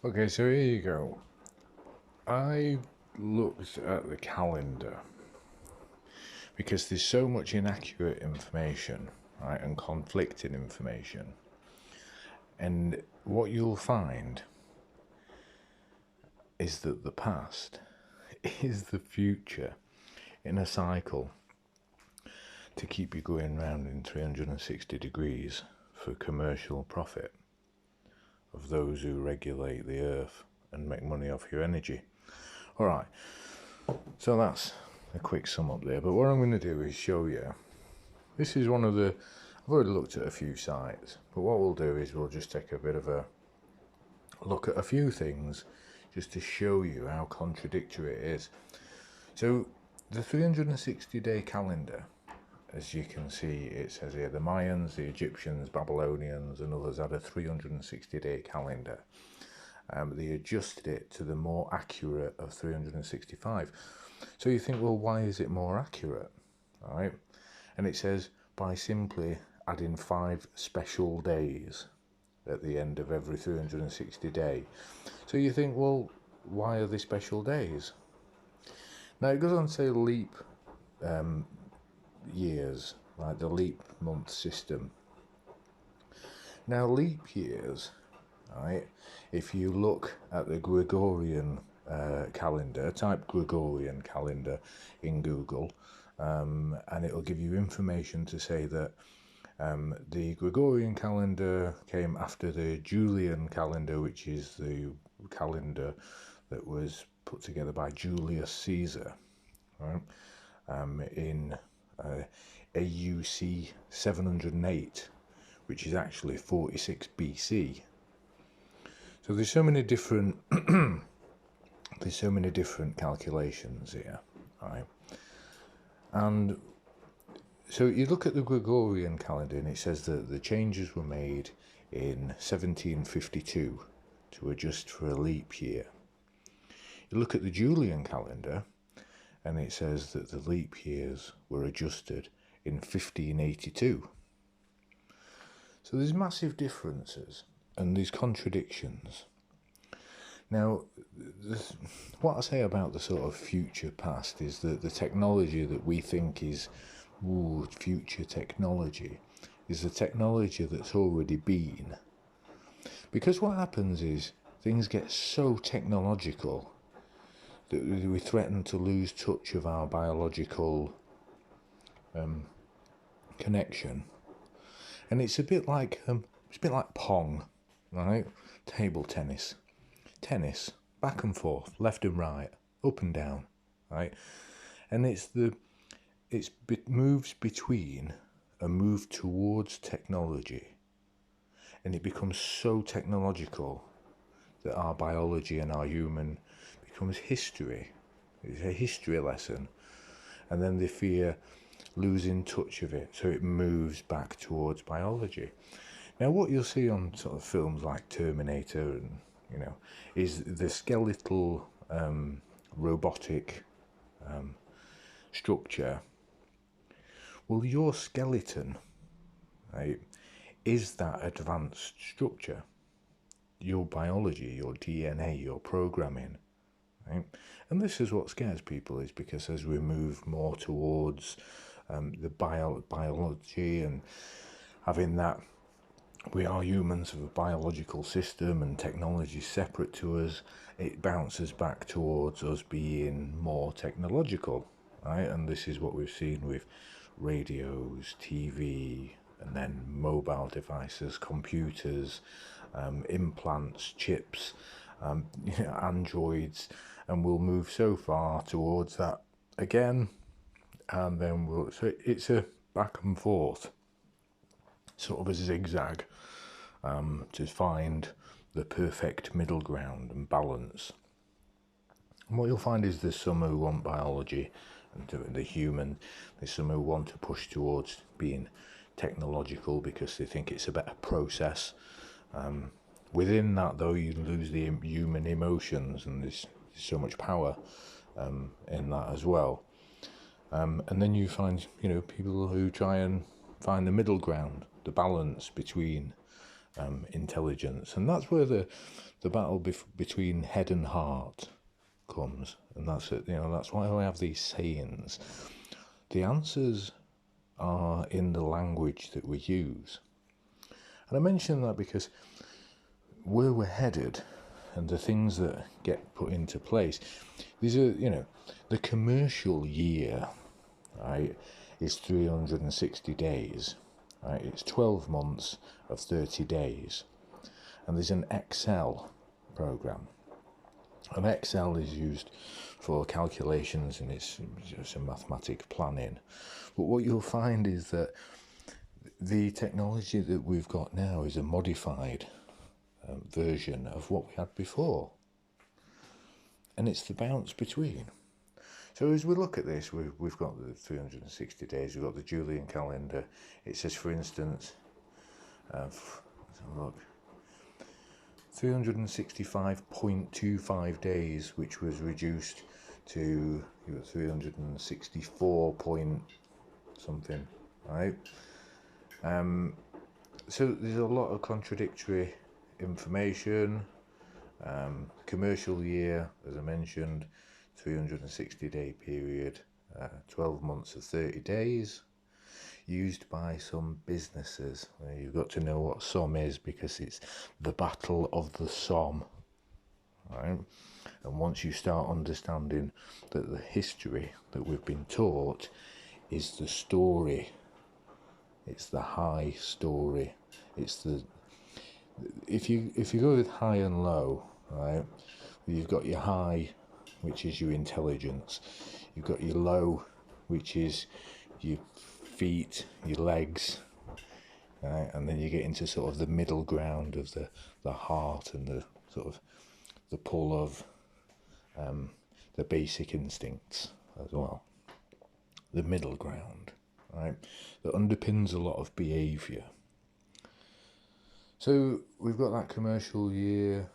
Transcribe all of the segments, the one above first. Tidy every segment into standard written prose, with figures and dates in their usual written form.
Okay, so here you go. I looked at the calendar because there's so much inaccurate information, right, and conflicting information. And what you'll find is that the past is the future in a cycle to keep you going round in 360 degrees for commercial profit of those who regulate the earth and make money off your energy. All right, so that's a quick sum up there. But what I'm going to do is show you. This is one of the. I've already looked at a few sites, but what we'll do is we'll just take a bit of a look at a few things just to show you how contradictory it is. So, the 360-day calendar, as you can see, it says here the Mayans, the Egyptians, Babylonians, and others had a 360-day calendar. They adjusted it to the more accurate of 365. So you think, well, why is it more accurate? All right, and it says by simply adding 5 special days at the end of every 360 day. So you think, well, why are they special days? Now it goes on to say leap years, like the leap month system. Now leap years, right, if you look at the Gregorian calendar, type Gregorian calendar in Google, and it'll give you information to say that the Gregorian calendar came after the Julian calendar, which is the calendar that was put together by Julius Caesar, right, in AUC 708, which is actually 46 BC. So there's so many different calculations here, right? And so you look at the Gregorian calendar and it says that the changes were made in 1752 to adjust for a leap year. You look at the Julian calendar and it says that the leap years were adjusted in 1582. So there's massive differences and these contradictions. Now, what I say about the sort of future past is that the technology that we think is future technology is the technology that's already been. Because what happens is things get so technological that we threaten to lose touch of our biological connection. And it's a bit like Pong, right? Table tennis, back and forth, left and right, up and down, right? And it moves between a move towards technology, and it becomes so technological that our biology and our human becomes history. It's a history lesson, and then they fear losing touch of it, so it moves back towards biology. Now, what you'll see on sort of films like Terminator, and is the skeletal robotic structure. Well, your skeleton, right, is that advanced structure. Your biology, your DNA, your programming, right? And this is what scares people, is because as we move more towards the biology and having that we are humans of a biological system and technology separate to us, it bounces back towards us being more technological, right? And this is what we've seen with radios, TV, and then mobile devices, computers, implants, chips, androids, and we'll move so far towards that again, and then so it's a back and forth, sort of a zigzag, to find the perfect middle ground and balance. And what you'll find is there's some who want biology and the human, there's some who want to push towards being technological because they think it's a better process. Within that, though, you lose the human emotions, and there's so much power in that as well. And then you find, people who try and find the middle ground, the balance between intelligence, and that's where the battle between head and heart comes. And that's it. That's why I have these sayings. The answers are in the language that we use. And I mention that because where we're headed and the things that get put into place, these are, the commercial year, right, is 360 days, right? It's 12 months of 30 days. And there's an Excel program. And Excel is used for calculations, and it's just a mathematic planning. But what you'll find is that the technology that we've got now is a modified version of what we had before. And it's the bounce between. So as we look at this, we've got the 360 days, we've got the Julian calendar. It says, for instance, let's have a look, 365.25 days, which was reduced to 364 point something, right? So there's a lot of contradictory information. Commercial year, as I mentioned, 360-day period, 12 months of 30 days, used by some businesses. You've got to know what SOM is, because it's the battle of the SOM, right? And once you start understanding that the history that we've been taught is the story, it's the high story, it's the, if you go with high and low, right, you've got your high, which is your intelligence, you've got your low, which is your feet, your legs, right? And then you get into sort of the middle ground of the heart and the sort of the pull of the basic instincts as well. The middle ground, right, that underpins a lot of behaviour. So we've got that commercial year,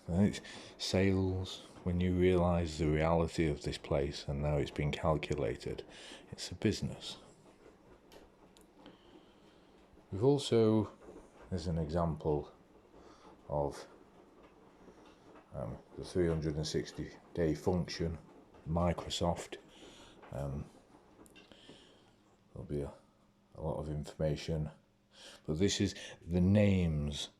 right? Sales, when you realise the reality of this place and now it's been calculated, it's a business. We've also, as an example of the 360-day function, Microsoft. There'll be a lot of information, but this is the names,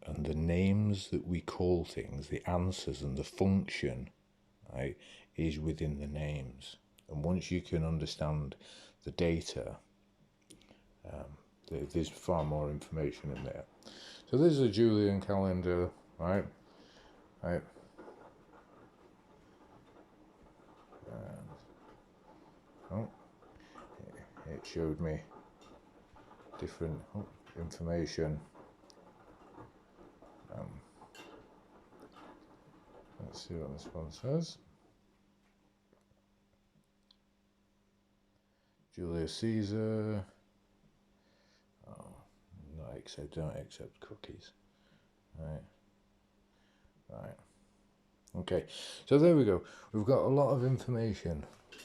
and the names that we call things, the answers and the function, right, is within the names. And once you can understand the data, there's far more information in there. So this is a Julian calendar, right? Right. It showed me different information. Let's see what this one says. Julius Caesar. Don't accept cookies. Right. Okay. So there we go. We've got a lot of information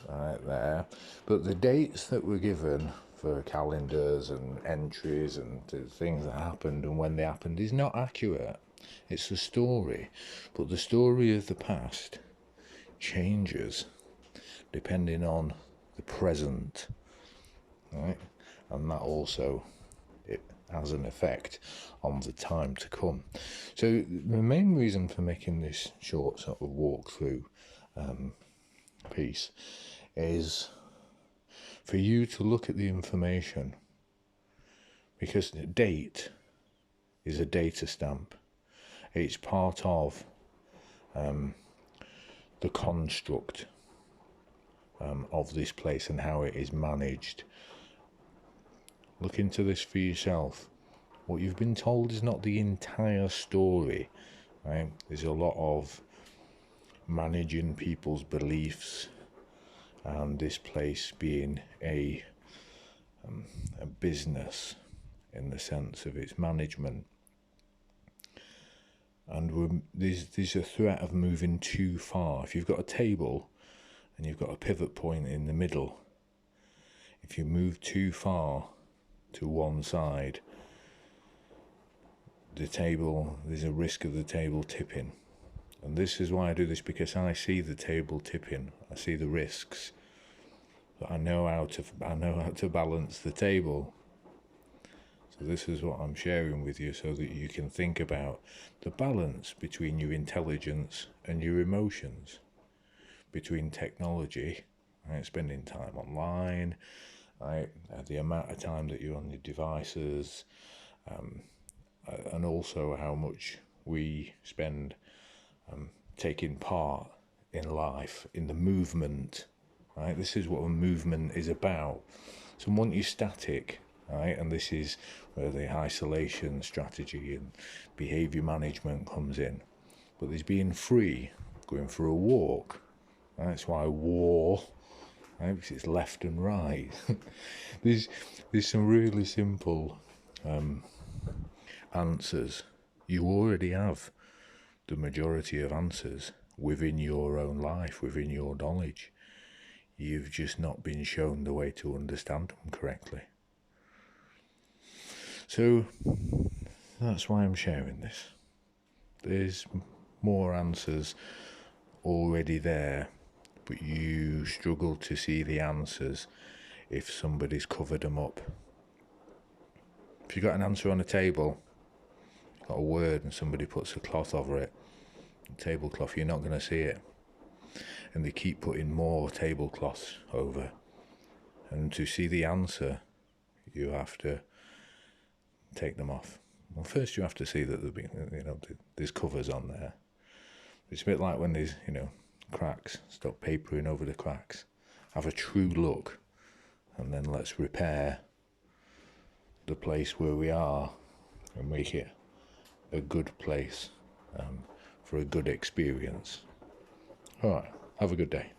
right there, but the dates that were given for calendars and entries and the things that happened and when they happened is not accurate. It's a story, but the story of the past changes depending on the present, right? And that also, it has an effect on the time to come. So the main reason for making this short sort of walkthrough piece is for you to look at the information, because the date is a data stamp. It's part of the construct of this place and how it is managed. Look into this for yourself. What you've been told is not the entire story, right? There's a lot of managing people's beliefs, and this place being a business in the sense of its management. And there's a threat of moving too far. If you've got a table and you've got a pivot point in the middle, if you move too far to one side, the table, there's a risk of the table tipping. And this is why I do this, because I see the table tipping. I see the risks. But I know how to balance the table. So this is what I'm sharing with you, so that you can think about the balance between your intelligence and your emotions, between technology, right, spending time online, right, the amount of time that you're on your devices, and also how much we spend taking part in life, in the movement, right? This is what a movement is about. So once you're static, right, and this is where the isolation strategy and behaviour management comes in. But there's being free, going for a walk. Right? That's why war, right, because it's left and right. there's some really simple answers. You already have the majority of answers within your own life, within your knowledge. You've just not been shown the way to understand them correctly. So that's why I'm sharing this. There's more answers already there, but you struggle to see the answers if somebody's covered them up. If you've got an answer on a table, got a word, and somebody puts a cloth over it, a tablecloth, you're not going to see it. And they keep putting more tablecloths over. And to see the answer, you have to take them off. Well, first you have to see that there's covers on there. It's a bit like when there's, cracks. Stop papering over the cracks. Have a true look, and then let's repair the place where we are and make it a good place for a good experience. All right, have a good day.